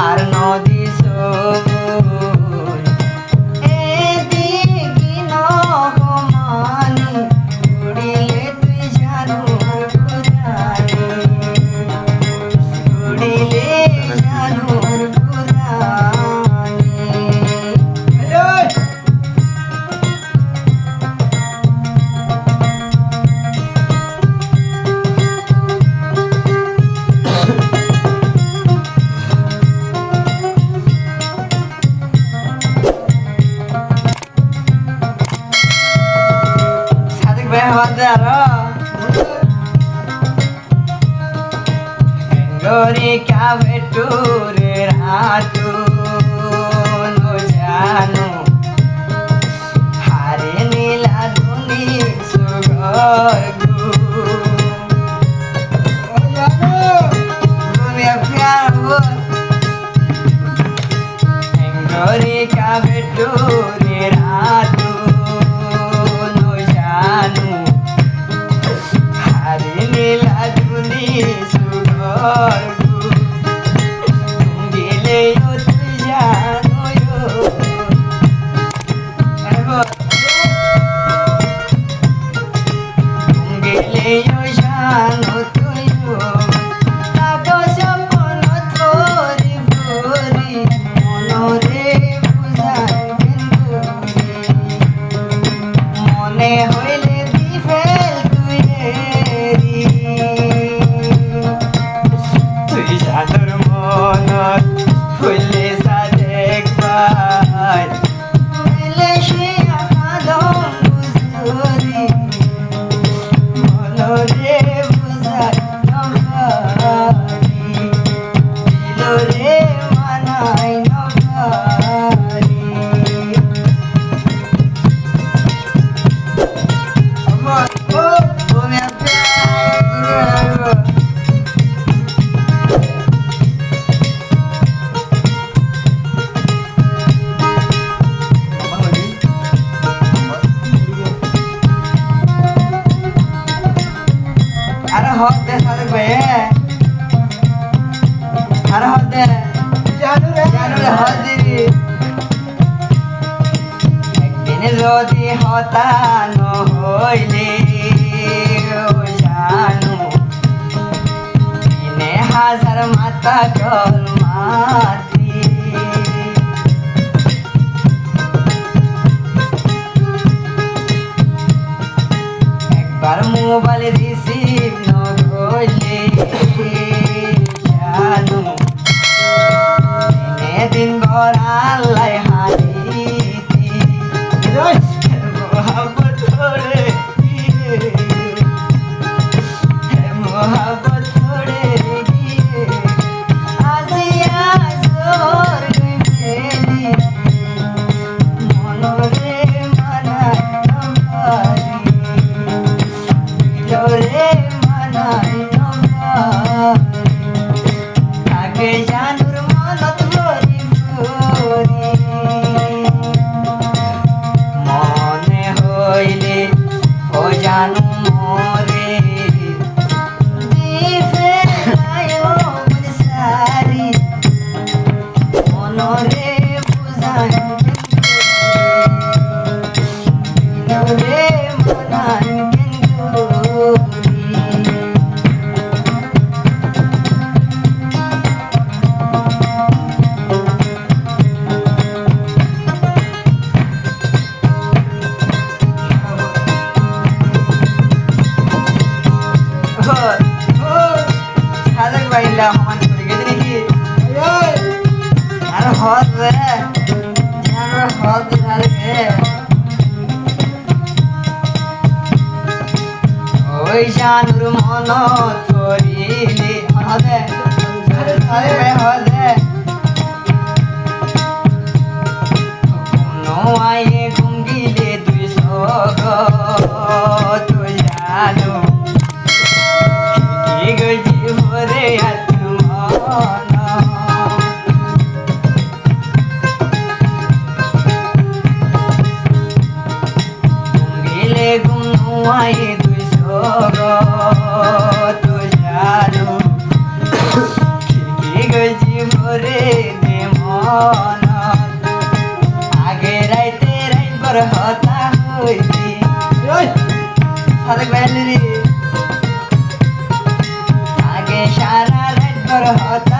আর নদী সবুজ এদিকে নহমানি উড়িলে তুই জানুর গুরানি উড়িলে জানুর গুরানি Gori kaveture ratu no janu hare nila duni sugorgu Gori kaveture ratu no janu hare nila duni sugorgu একদিন যদি হতানো হইলে জানু 3000 মাতা জল মাতি একবার মোবাইল রিসিভ ন হইলে জানু দিন ভর আল্লাহ হারিতি মোহাম্মত ধরে মোহাম্মত ধরে গিয়ে আজিয়া জোর ফেলি মনরে মানায় নভারি দিলরে মানায় নভারি তাকে জানুর মনত মনে হইলে ও জানু মরে দিফে সারি মনরে বুঝায় রে মনায় সমান করে গেছে নাকি আর হদ রে আর হদ ধারকে ওই জানুর মন করিলে হদে আরে ভাই হদে কোনো আয়ে গুঙ্গিলে তুই সগ তুই জানু কি গজি ভরে Gumaye tu soro tu jaru, kiki gaji তোরে দে মনত আগে রাইতে রাইন পর হতা হইতি সাদেক ভাই আগে সারা রাইন পর হতা